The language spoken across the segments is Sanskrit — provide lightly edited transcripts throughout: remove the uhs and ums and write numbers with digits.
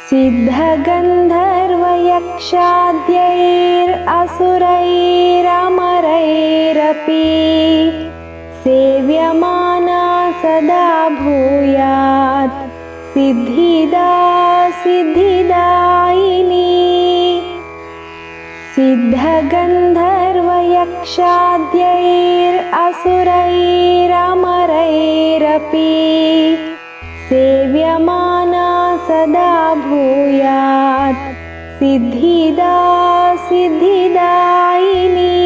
सिद्धगन्धर्वयक्षाद्यैरसुरैरमरैरपि सेव्यमाना सदा भूयात् सिद्धिदा सिद्धिदायिनी। सिद्धगन्धर्वयक्षाद्यैरसुरैरमरैरपि सेव्यमाना सदा भूयात् सिद्धिदा सिद्धिदायिनी।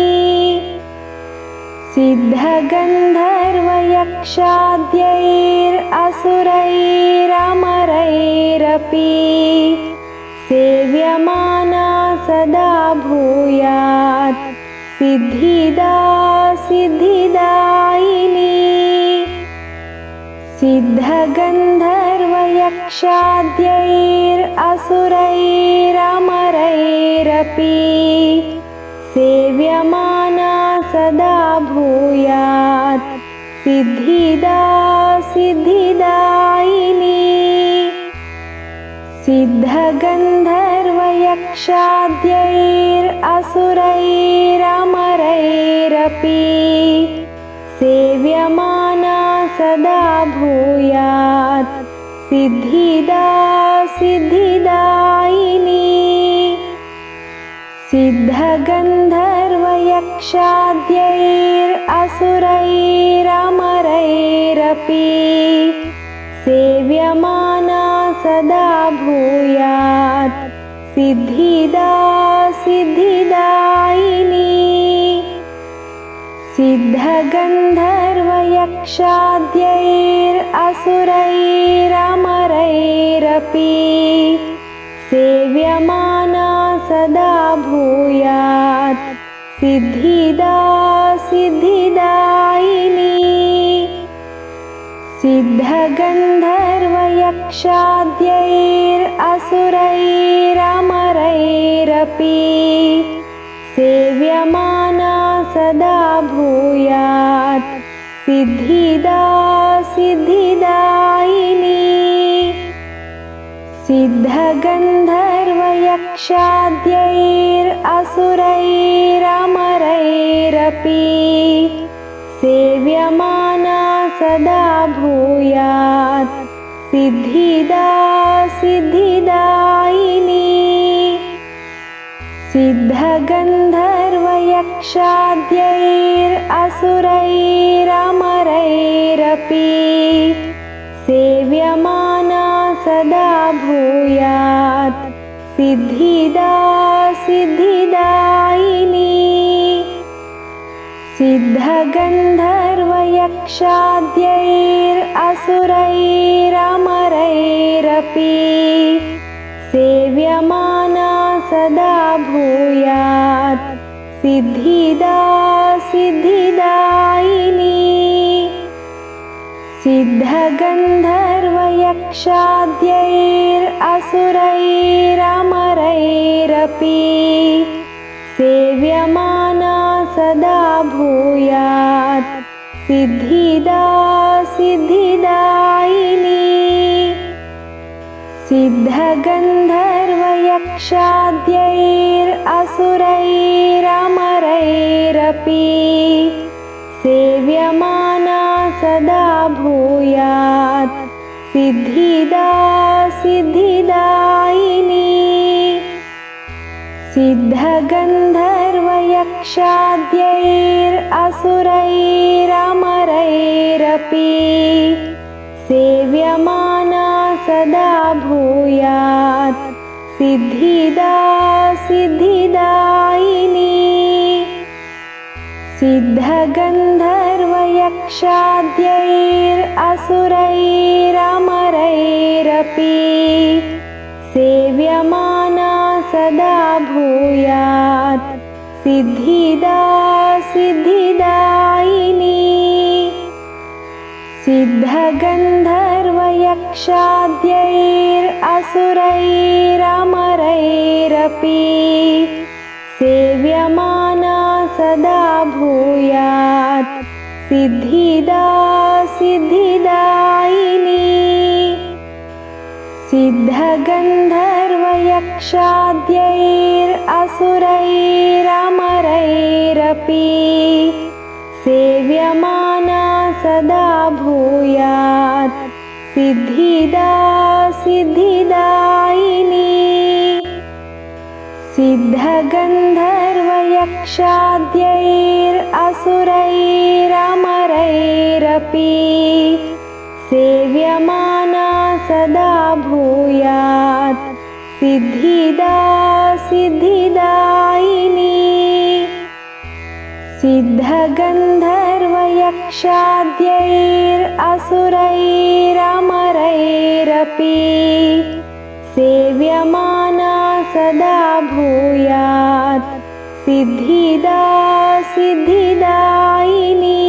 सिद्धगन्धर्वयक्षाद्यैरसुरैरमरैरपि सेव्यमाना सदा भूयात् सिद्धिदा सिद्धिदायिनी। सिद्धगन्धर्वयक्षाद्यैरसुरैरमरैरपि सेव्यमाना सदा भूयात् सिद्धिदा सिद्धिदायिनी। सिद्धगन्धर्वयक्षाद्यैरसुरैरमरैरपि सेव्यमाना सदा भूयात् सिद्धिदा सिद्धिदायिनी। सिद्धगन्धर्वयक्षाद्यैरसुरैरमरैरपि सेव्यमाना सदा भूयात् सिद्धिदा सिद्धिदायिनी। सिद्धगन्धर्वयक्षाद्यैरसुरैरमरैरपि सेव्यमाना सदा भूयात् सिद्धिदा सिद्धिदायिनी। सिद्धगन्धर्वयक्षाद्यैरसुरैरमरैरपि सेव्यमाना सदा भूयात् सिद्धिदा सिद्धिदायिनी। सिद्धगन्धर्वयक्षाद्यैरसुरैरमरैरपि सेव्यमाना सदा भूयात् सिद्धिदा सिद्धिदायिनी। सिद्धगन्धर्वयक्षाद्यैरसुरैरमरैरपि सेव्यमाना सदा भूयात् सिद्धिदा सिद्धिदायिनी। सिद्धगन्धर्वयक्षाद्यैरसुरैरमरैरपि सेव्यमाना सदा भूयात् सिद्धिदा सिद्धिदायिनी। सिद्धगन्धर्वयक्षाद्यैरसुरैरमरैरपि सेव्यमाना सदा भूयात् सिद्धिदा सिद्धिदायिनी। सिद्धगन्धर्वयक्षाद्यैरसुरैरमरैरपि सेव्यमाना सदा भूयात् सिद्धिदा सिद्धिदायिनी। सिद्धगन्धर्वयक्षाद्यैरसुरैरमरैरपि सेव्यमाना सदा भूयात् सिद्धिदा सिद्धिदायिनी। सिद्धगन्धर्वयक्षाद्यैरसुरैरमरैरपि सेव्यमाना सदा भूयात् सिद्धिदा सिद्धिदायिनी। सिद्धगन्धर्वयक्षाद्यैरसुरैरमरैरपि सेव्यमाना सदा भूयात् सिद्धिदा सिद्धिदायिनी। सिद्धगन्धर्वयक्षाद्यैरसुरैरमरैरपि सेव्यमाना सदा भूयात् सिद्धिदा सिद्धिदायिनी। सिद्धगन्धर्वयक्षाद्यैरसुरैरमरैरपि सेव्यमाना सदा भूयात् सिद्धिदा सिद्धिदायिनी। सिद्धगन्धर्वयक्षाद्यैरसुरैरमरैरपि सेव्यमाना सदा भूयात् सिद्धिदा सिद्धिदायिनी।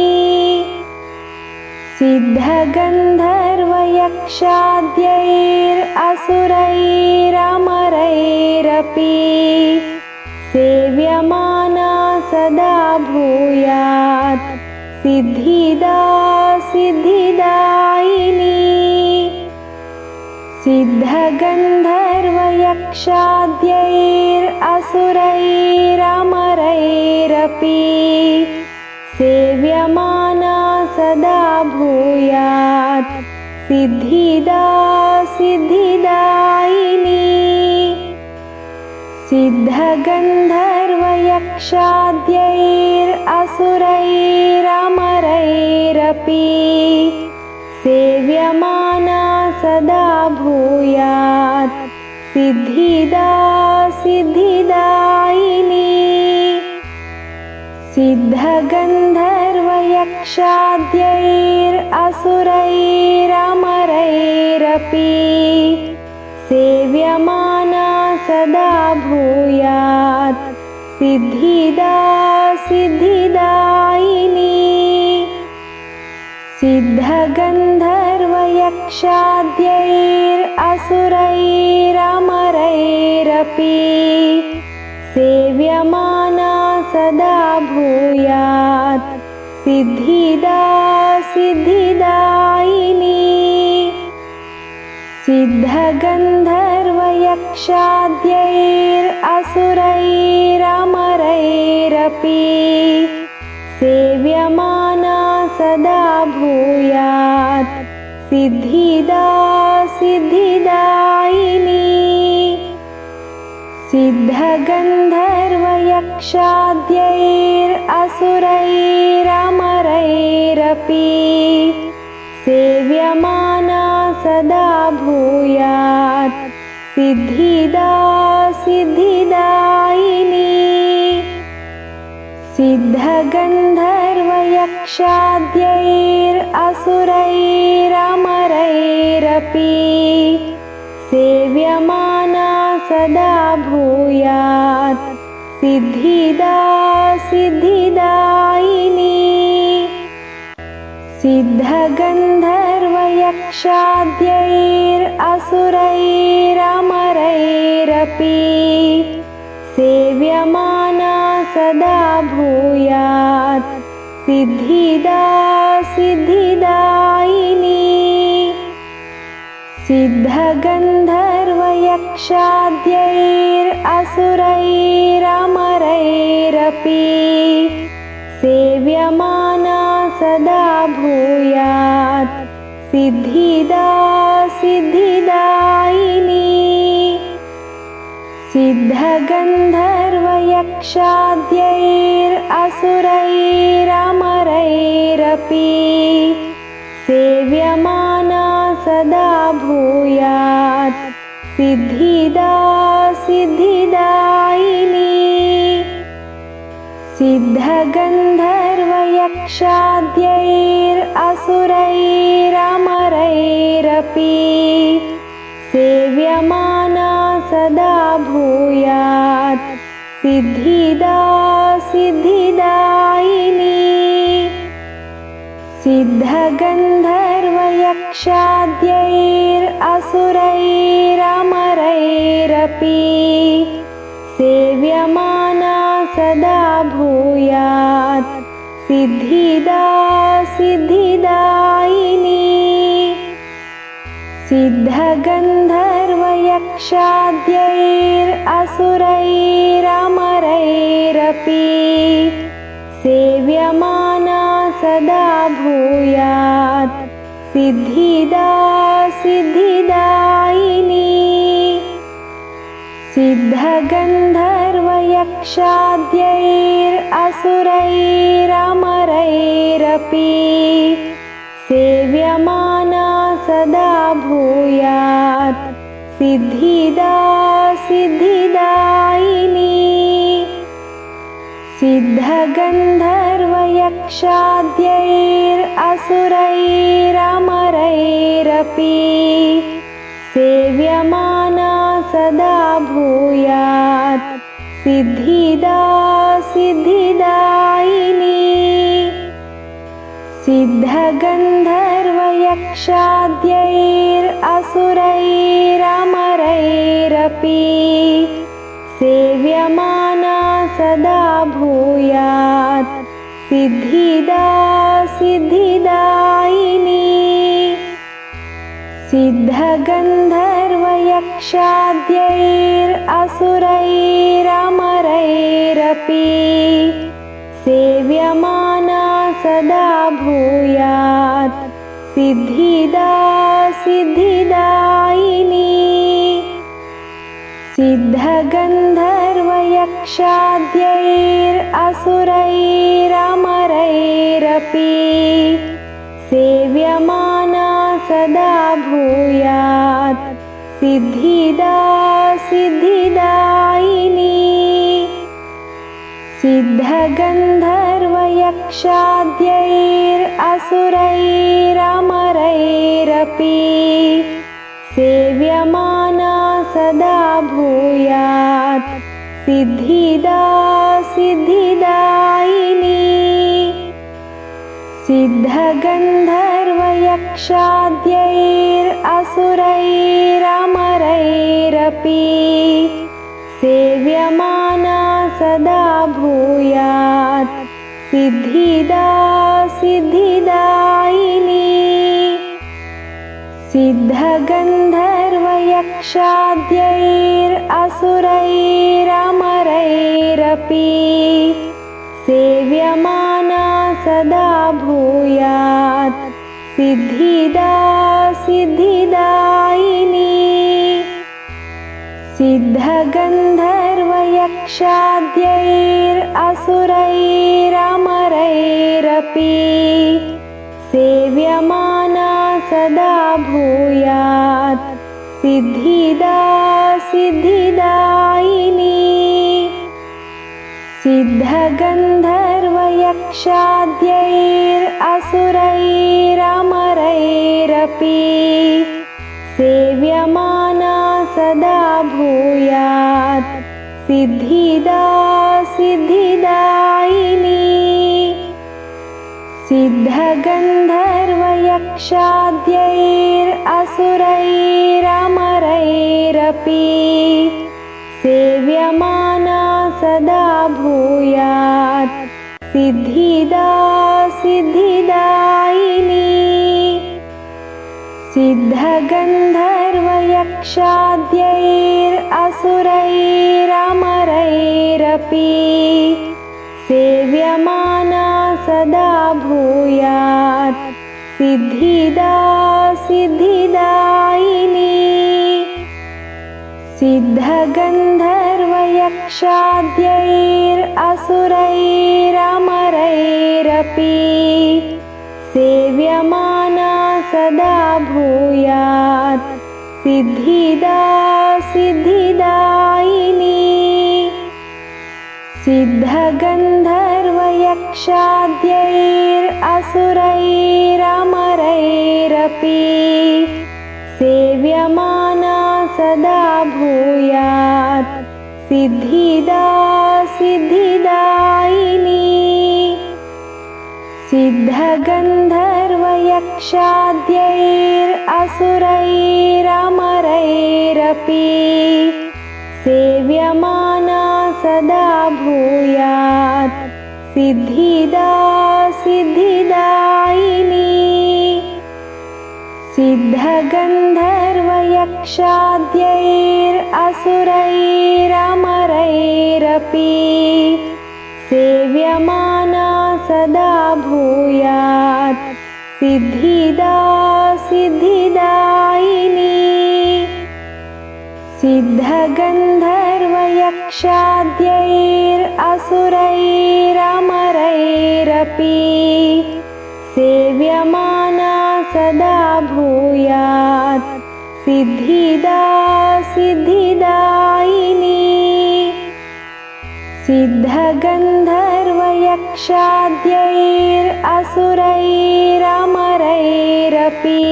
सिद्धगन्धर्वयक्षाद्यैरसुरैरमरैरपि सेव्यमाना सदा भूयात् सिद्धिदा सिद्धिदायिनी। सिद्धगन्धर्वयक्षाद्यैरसुरैरमरैरपि सेव्यमाना सदा भूयात् सिद्धिदा सिद्धिदायिनी। सिद्धगन्धर्वयक्षाद्यैरसुरैरमरैरपि सेव्यमाना सदा भूयात् सिद्धिदा सिद्धिदायिनी। सिद्धगन्धर्वयक्षाद्यैरसुरैरमरैरपि सेव्यमाना सदा भूयात् सिद्धिदा सिद्धिदायिनी। सिद्धगन्धर्वयक्षाद्यैरसुरैरमरैरपि सेव्यमाना सदा भूयात् सिद्धिदा सिद्धिदायिनी। सिद्धगन्धर्वयक्षाद्यैरसुरैरमरैरपि सेव्यमाना सदा भूयात् सिद्धिदा सिद्धिदायिनी। सिद्धगन्धर्वयक्षाद्यैरसुरैरमरैरपि सेव्यमाना सदा भूयात् सिद्धिदा सिद्धिदायिनी। सिद्धगन्धर्वयक्षाद्यैरसुरैरमरैरपि सेव्यमाना सदा भूयात् सिद्धिदा सिद्धिदायिनी। सिद्धगन्धर्वयक्षाद्यैरसुरैरमरैरपि सेव्यमाना सदा भूयात् सिद्धिदा सिद्धिदायिनी। सिद्धगन्धर्वयक्षाद्यैरसुरैरमरैरपि सेव्यमाना सदा भूयात् सिद्धिदा सिद्धिदायिनी। सिद्धगन्धर्वयक्षाद्यैरसुरैरमरैरपि सेव्यमाना सदा भूयात् सिद्धिदा सिद्धिदायिनी। सिद्धगन्धर्वयक्षाद्यैरसुरैरमरैरपि सेव्यमाना सदा भूयात् सिद्धिदा सिद्धिदायिनी। सिद्धगन्धर्वयक्षाद्यैरसुरैरमरैरपि सेव्यमाना सदा भूयात् सिद्धिदा सिद्धिदायिनी। सिद्धगन्धर्वयक्षाद्यैरसुरैरमरैरपि सेव्यमाना सदा भूयात् सिद्धिदा सिद्धिदायिनी। सिद्धगन्धर्वयक्षाद्यैरसुरैरमरैरपि सेव्यमाना सदा भूयात् सिद्धिदा सिद्धिदायिनी। सिद्धगन्धर्वयक्षाद्यैरसुरैरमरैरपि सेव्यमाना सदा भूयात् सिद्धिदा सिद्धिदायिनी। सिद्धगन्धर्वयक्षाद्यैरसुरैरमरैरपि सेव्यमाना सदा भूयात् सिद्धिदा सिद्धिदायिनी। सिद्धगन्धर्वयक्षाद्यैरसुरैरमरैरपि सेव्यमाना सदा भूयात् सिद्धिदा सिद्धिदायिनी। सिद्धगन्धर्वयक्षाद्यैरसुरैरमरैरपि सेव्यमाना सदा भूयात् सिद्धिदा सिद्धिदायिनी। सिद्धगन्धर्वयक्षाद्यैरसुरैरमरैरपि सेव्यमाना सदा भूयात् सिद्धिदा सिद्धिदायिनी। सिद्धगन्धर्वयक्षाद्यैरसुरैरमरैरपि सेव्यमाना सदा भूयात् सिद्धिदा सिद्धिदायिनी। सिद्धगन्धर्वयक्षाद्यैरसुरैरमरैरपि सेव्यमाना सदा भूयात् सिद्धिदा सिद्धिदायिनी। सिद्धगन्धर्वयक्षाद्यैरसुरैरमरैरपि सेव्यमाना सदा भूयात् सिद्धिदा सिद्धिदायिनी। सिद्धगन्धर्वयक्षाद्यैरसुरैरमरैरपि सेव्यमाना सदा भूयात् सिद्धिदा सिद्धिदायिनी। सिद्धगन्धर्वयक्षाद्यैरसुरैरमरैरपि सेव्यमाना सदा भूयात् सिद्धिदा सिद्धिदायिनी। सिद्धगन्धर्वयक्षाद्यैरसुरैरमरैरपि सेव्यमाना सदा भूयात् सिद्धिदा सिद्धिदायिनी। सिद्धगन्धर्वयक्षाद्यैरसुरैरमरैरपि सेव्यमाना सदा भूयात् सिद्धिदा सिद्धिदायिनी। सिद्धगन्धर्वयक्षाद्यैरसुरैरमरैरपि सेव्यमाना सदा भूयात् सिद्धिदा सिद्धिदायिनी। सिद्धगन्धर्वयक्षाद्यैरसुरैरमरैरपि सेव्यमाना सदा भूयात् सिद्धिदा सिद्धिदायिनी। सिद्धगन्धर्वयक्षाद्यैरसुरैरमरैरपि सेव्यमाना सदा भूयात् सिद्धिदा सिद्धिदायिनी। सिद्धगन्धर्वयक्षाद्यैरसुरैरमरैरपि सेव्यमाना सदा भूयात् सिद्धिदा सिद्धिदायिनी। सिद्धगन्धर्वयक्षाद्यैरसुरैरमरैरपि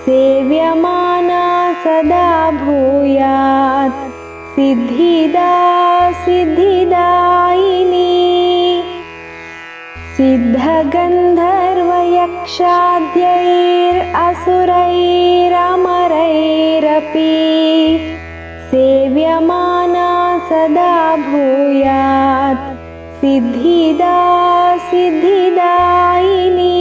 सेव्यमाना सदा भूयात् सिद्धिदा सिद्धिदायिनी। सिद्धगन्धर्वयक्षाद्यैरसुरैरमरैरपि सेव्यमाना सदा भूयात् सिद्धिदा सिद्धिदायिनी।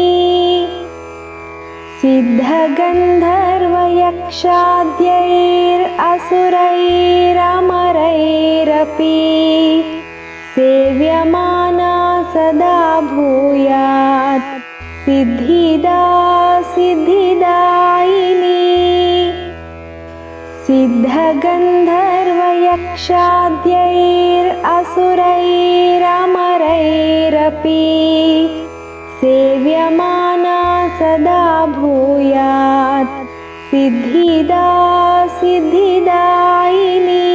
सिद्धगन्धर्वयक्षाद्यैरसुरैरमरैरपि सेव्यमाना सदा भूयात् सिद्धिदा सिद्धिदायिनी। सिद्धगन्धर्वयक्षाद्यैरसुरैरमरैरपि सेव्यमाना सदा भूयात् सिद्धिदा सिद्धिदायिनी।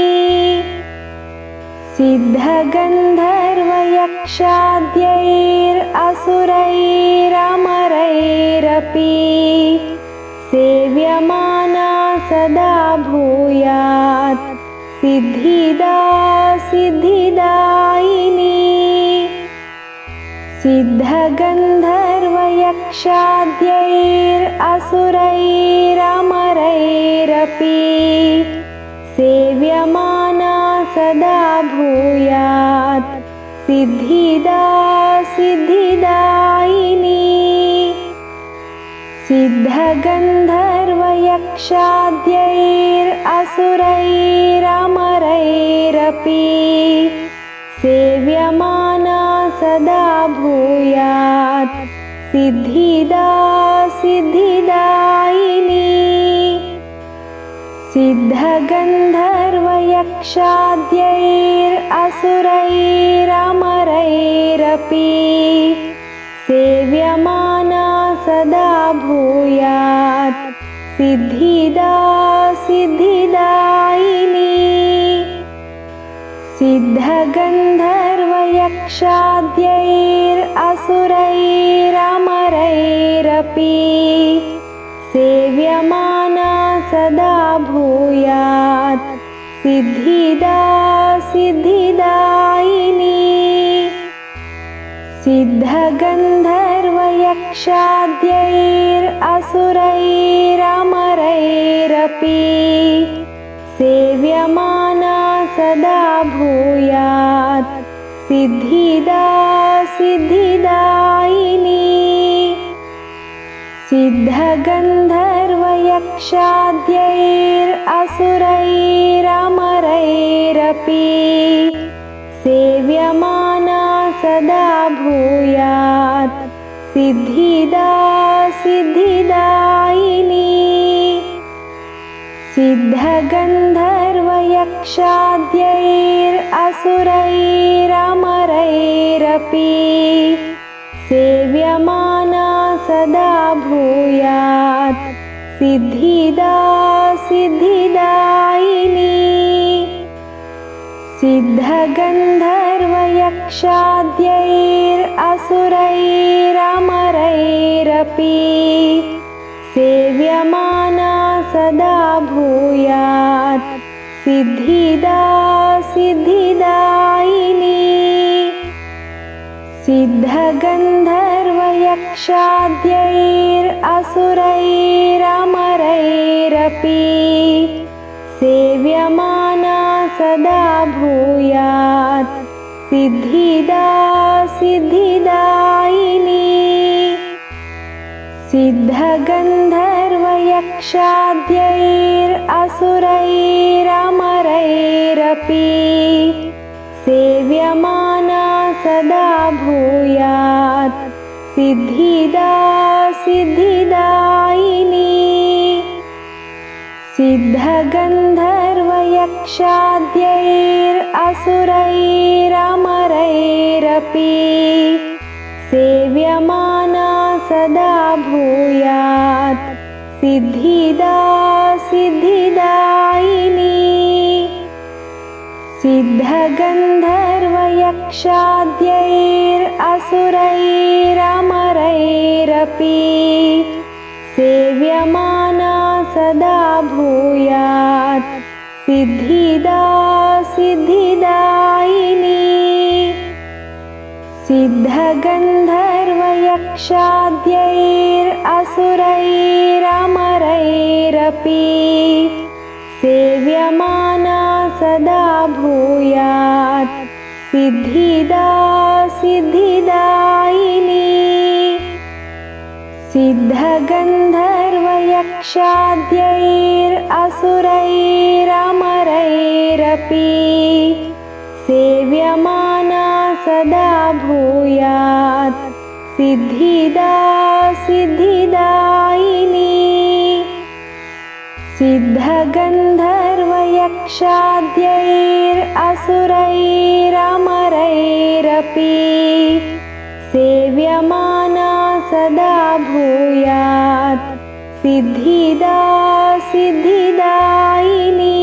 सिद्धगन्धर्वयक्षाद्यैरसुरैरमरैरपि सेव्यमाना सदा भूयात् सिद्धिदा सिद्धिदायिनी। सिद्धगन्धर्वयक्षाद्यैरसुरैरमरैरपि सेव्यमाना सदा भूयात् सिद्धिदा सिद्धिदायिनी। सिद्धगन्धर्वयक्षाद्यैरसुरैरमरैरपि सेव्यमाना सदा भूयात् सिद्धिदा सिद्धिदायिनी। सिद्धगन्धर्वयक्षाद्यैरसुरैरमरैरपि सेव्यमाना सदा भूयात् सिद्धिदा सिद्धिदायिनी। सिद्धगन्धर्वयक्षाद्यैरसुरैरमरैरपि सेव्यमाना सदा भूयात् सिद्धिदा सिद्धिदायिनी। सिद्धगन्धर्वयक्षाद्यैरसुरैरमरैरपि सेव्यमाना सदा भूयात् सिद्धिदा सिद्धिदायिनी। सिद्धगन्धर्वयक्षाद्यैरसुरैरमरैरपि सेव्यमाना सदा भूयात् सिद्धिदा सिद्धिदायिनी। सिद्धगन्धर्वयक्षाद्यैरसुरैरमरैरपि सेव्यमाना सदा भूयात् सिद्धिदा सिद्धिदायिनी। सिद्धगन्धर्वयक्षाद्यैरसुरैरमरैरपि सेव्यमाना सदा भूयात् सिद्धिदा सिद्धिदायिनी। सिद्धगन्धर्वयक्षाद्यैरसुरैरमरैरपि सेव्यमाना सदा भूयात् सिद्धिदा सिद्धिदायिनी। सिद्धगन्धर्वयक्षाद्यैरसुरैरमरैरपि यक्षाद्यैरसुरैरमरैरपि सेव्यमाना सदा भूयात् सिद्धिदा सिद्धिदायिनी। सिद्धगन्धर्वयक्षाद्यैरसुरैरमरैरपि सेव्यमाना सदा भूयात् सिद्धिदा सिद्धिदायिनी। सिद्धगन्धर्वयक्षाद्यैरसुरैरमरैरपि सेव्यमाना सदा भूयात् सिद्धिदा सिद्धिदायिनी। सिद्धगन्धर्वयक्षाद्यैरसुरैरमरैरपि सेव्यमाना सदा भूयात् सिद्धिदा सिद्धिदायिनी। सिद्धगन्धर्वयक्षाद्यैरसुरैरमरैरपि सेव्यमाना सदा भूयात् सिद्धिदा सिद्धिदायिनी। सिद्धगन्धर्वयक्षाद्यैरसुरैरमरैरपि सेव्यमाना सदा भूयात् सिद्धिदा सिद्धिदायिनी।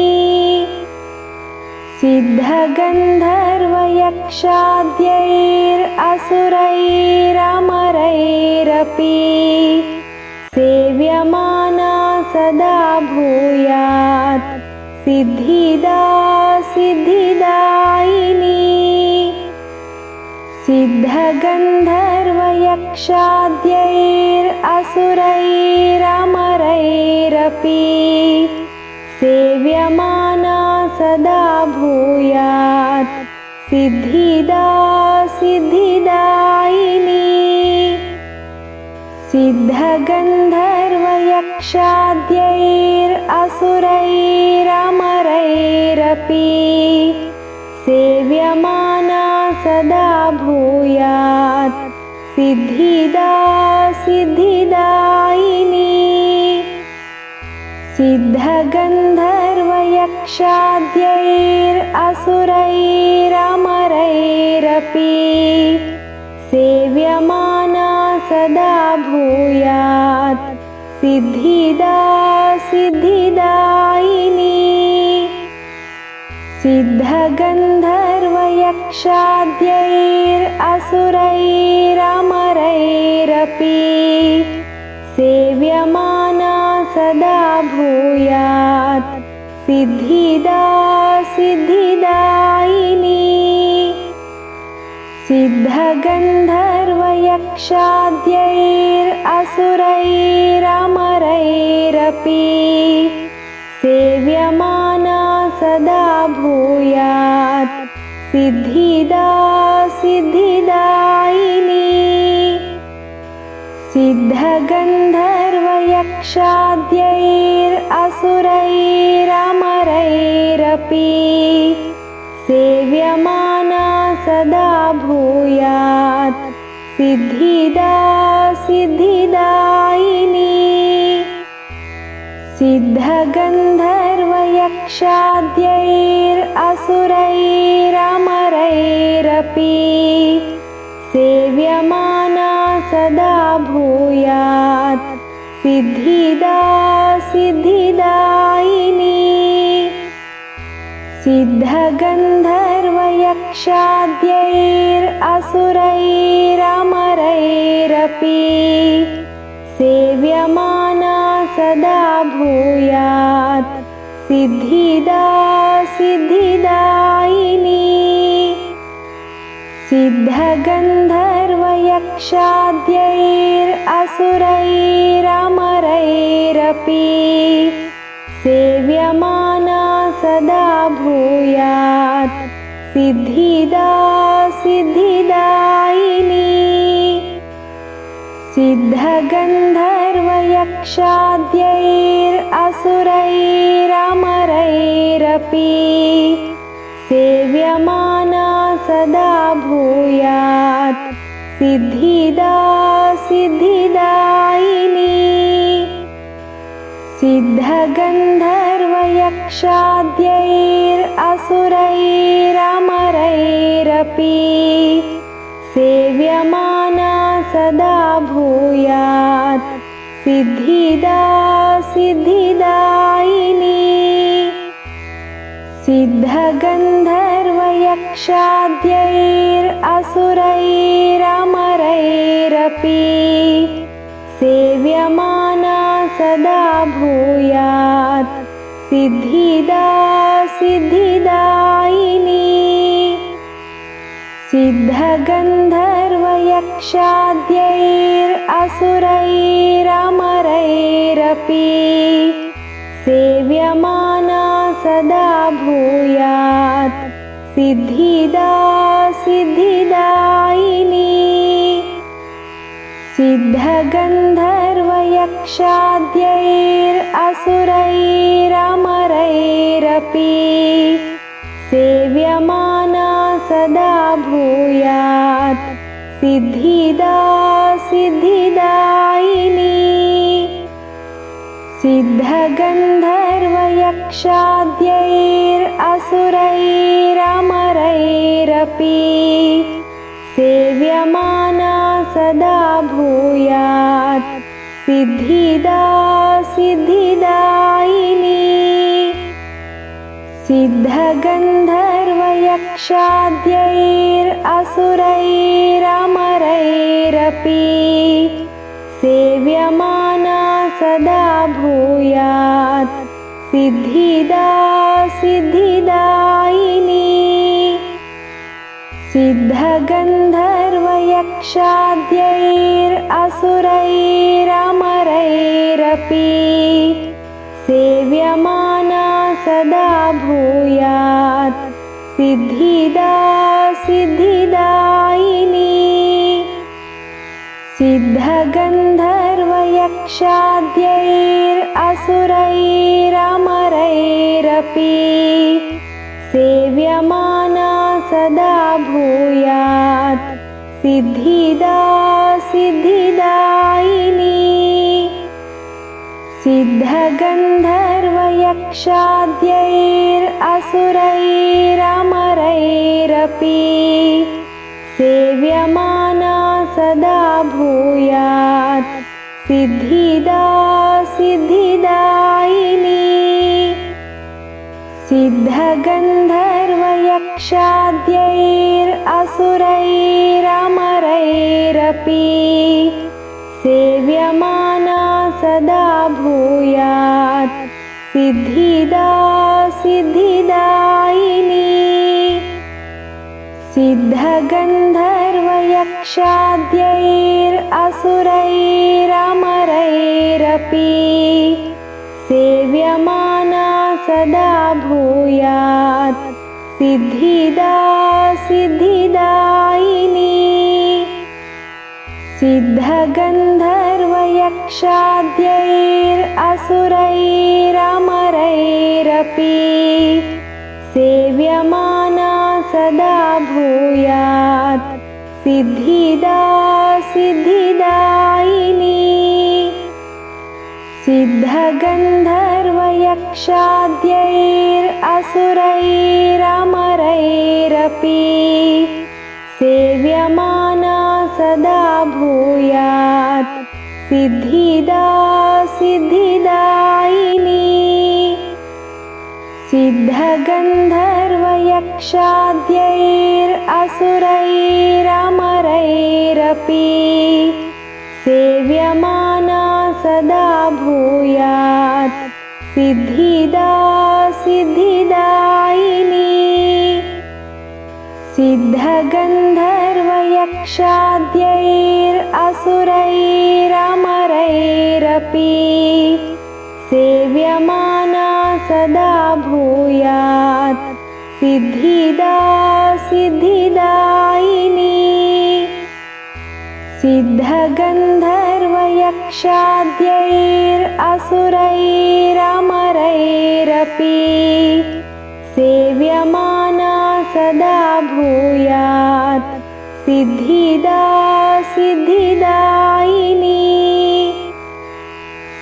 सिद्धगन्धर्वयक्षाद्यैरसुरैरमरैरपि सेव्यमाना सदा भूयात् सिद्धिदा सिद्धिदायिनी। सिद्धगन्धर्वयक्षाद्यैरसुरैरमरैरपि सेव्यमाना सदा भूयात् सिद्धिदा सिद्धिदायिनी। सिद्धगन्धर्वयक्षाद्यैरसुरैरमरैरपि सेव्यमाना सदा भूयात् सिद्धिदा सिद्धिदायिनी। सिद्धगन्धर्वयक्षाद्यैरसुरैरमरैरपि सेव्यमाना सदा भूयात् सिद्धिदा सिद्धिदायिनी। सिद्धगन्धर्वयक्षाद्यैरसुरैरमरैरपि सेव्यमाना सदा भूयात् सिद्धिदा सिद्धिदायिनी। सिद्धगन्धर्वयक्षाद्यैरसुरैरमरैरपि सेव्यमाना सदा भूयात् सिद्धिदा सिद्धिदायिनी। सिद्धगन्धर्वयक्षाद्यैरसुरैरमरैरपि सेव्यमाना सदा भूयात् सिद्धिदा सिद्धिदायिनी। सिद्धगन्धर्वयक्षाद्यैरसुरैरमरैरपि सेव्यमाना सदा भूयात् सिद्धिदा सिद्धिदायिनी। सिद्धगन्धर्वयक्षाद्यैरसुरैरमरैरपि सेव्यमाना सदा भूयात् सिद्धिदा सिद्धिदायिनी। सिद्धगन्धर्वयक्षाद्यैरसुरैरमरैरपि सेव्यमाना सदा भूयात् सिद्धिदा सिद्धिदायिनी। सिद्धगन्धर्वयक्षाद्यैरसुरैरमरैरपि सेव्यमाना सदा भूयात् सिद्धिदा सिद्धिदायिनी सिद्धगन्धर्वयक्षाद्यैरसुरैरमरैरपि सेव्यमाना सदा भूयात् सिद्धिदा सिद्धिदायिनी सिद्धगन्धर्वयक्षाद्यैरसुरैरमरैरपि सेव्यमाना सदा भूयात् सिद्धिदा सिद्धिदायिनी सिद्धगन्धर्वयक्षाद्यैरसुरैरमरैरपि सेव्यमाना सदा भूयात् सिद्धिदा सिद्धिदायिनी सिद्धगन्धर्वयक्षाद्यैरसुरैरमरैरपि सेव्यमाना सदा भूयात् सिद्धिदा सिद्धिदायिनी सिद्धगन्धर्वयक्षाद्यैरसुरैरमरैरपि सेव्यमाना सदा भूयात् सिद्धिदा सिद्धिदायिनी सिद्धगन्धर्वयक्षाद्यैरसुरैरमरैरपि सेव्यमाना सदा भूयात् सिद्धिदा सिद्धिदायिनी सिद्धगन्धर्वयक्षाद्यैरसुरैरमरैरपि सेव्यमाना सदा भूयात् सिद्धिदा सिद्धिदायिनी सिद्धगन्धर्वयक्षाद्यैरसुरैरमरैरपि सेव्यमाना सदा भूयात् सिद्धिदा सिद्धिदायिनी सिद्धगन्धर्वयक्षाद्यैरसुरैरमरैरपि सेव्यमाना सदा भूयात् सिद्धिदा सिद्धिदायिनी सिद्धगन्धर्वयक्षाद्यैरसुरैरमरैरपि सेव्यमाना सदा भूयात् सिद्धिदा सिद्धिदायिनी सिद्धगन्धर्वयक्षाद्यैरसुरैरमरैरपि सेव्यमाना सदा भूयात् सिद्धिदा सिद्धिदायिनी सिद्धगन्धर्वयक्षाद्यैरसुरैरमरैरपि सेव्यमाना सदा भूयात् सिद्धिदा सिद्धिदायिनी सिद्धगन्धर्वयक्षाद्यैरसुरैरमरैरपि सेव्यमाना सदा भूयात् सिद्धिदा सिद्धिदायिनी सिद्धगन्धर्वयक्षाद्यैरसुरैरमरैरपि सेव्यमाना सदा भूयात् सिद्धिदा सिद्धिदायिनी सिद्धगन्धर्वयक्षाद्यैरसुरैरमरैरपि सेव्यमाना सदा भूयात् सिद्धिदा सिद्धिदायिनी सिद्धगन्धर्वयक्षाद्यैरसुरैरमरैरपि सिद्धिदासिद्धिदायिनी सेव्यमाना सदा भूयात् सिद्धिदा सिद्धिदायिनी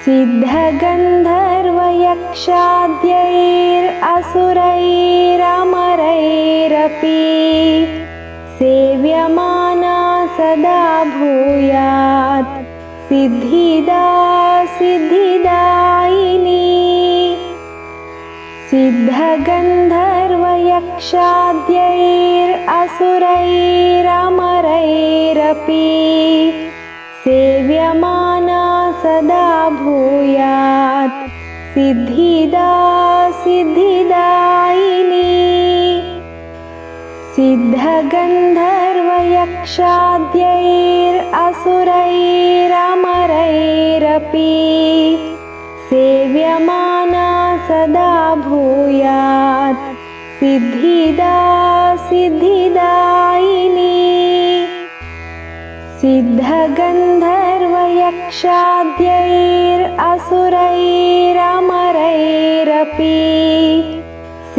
सिद्धगन्धर्वयक्षाद्यैरसुरैरमरैरपि सेव्यमाना सदा भूयात् सिद्धिदा सिद्धिदायिनी सिद्धगन्धर्वयक्षाद्यैरसुरैरमरैरपि सेव्यमाना सदा भूयात् सिद्धिदा सिद्धिदायिनी सिद्धगन्धर्वयक्षाद्यैरसुरैरमरैरपि सेव्यमाना सदा भूयात् सिद्धिदा सिद्धिदायिनी सिद्धगन्धर्वयक्षाद्यैरसुरैरमरैरपि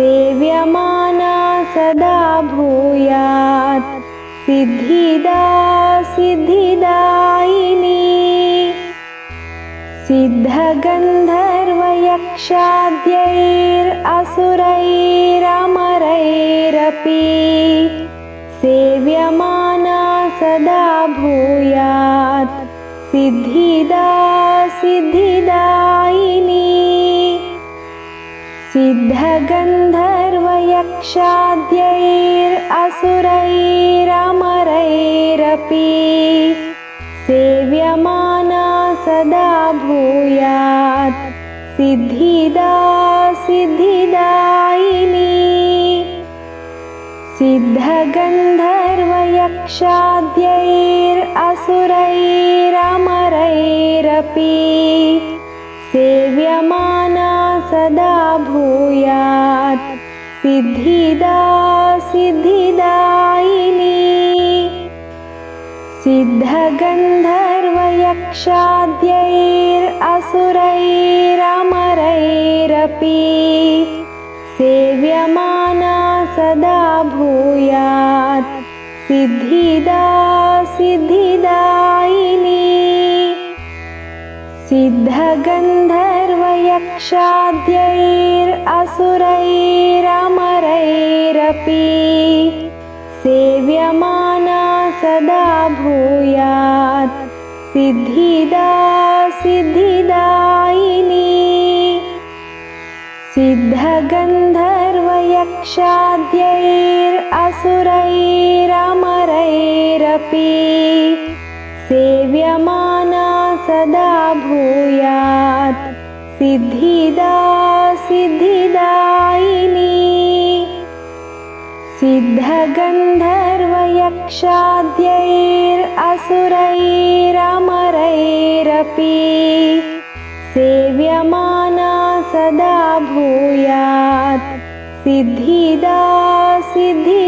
सेव्यमाना सदा भूयात् सिद्धिदा सिद्धिदायिनी सिद्धगन्धर्वयक्षाद्यैरसुरैरमरैरपि सेव्यमाना सदा भूयात् सिद्धिदा सिद्धिदायिनी सिद्धगन्धर्वयक्षाद्यैरसुरैरमरैरपि सेव्यमाना सदा भूयात् सिद्धिदा सिद्धिदायिनी सिद्धगन्धर्वयक्षाद्यैरसुरैरमरैरपि सेव्यमाना सदा भूयात् सिद्धिदा सिद्धिदायिनी सिद्धगन्धर्वयक्षाद्यैरसुरैरमरैरपि सेव्यमाना सदा भूयात् सिद्धिदा सिद्धिदायिनी सिद्धगन्धर्वयक्षाद्यैरसुरैरमरैरपि सेव्यमाना सदा भूयात् सिद्धिदा सिद्धिदायिनी सिद्धगन्धर्वयक्षाद्यैरसुरैरमरैरपि सेव्यमाना सदा भूयात् सिद्धिदा सिद्धिदायिनी सिद्धगन्धर्वयक्षाद्यैरसुरैरमरैरपि सेव्यमाना सदा भूयात् सिद्धिदा सिद्धिदायिनी सिद्धगन्धर्वयक्षाद्यैरसुरैरमरैरपि सिद्धिदा सिद्धिदायिनी सिद्धगन्धर्वयक्षाद्यैरसुरैरमरैरपि सेव्यमाना सदा भूयात् सिद्धिदा सिद्धिदायिनी सिद्धगन्धर्वयक्षाद्यैरसुरैरमरैरपि सेव्यमाना सदा भूयात् सिद्धिदा सिद्धि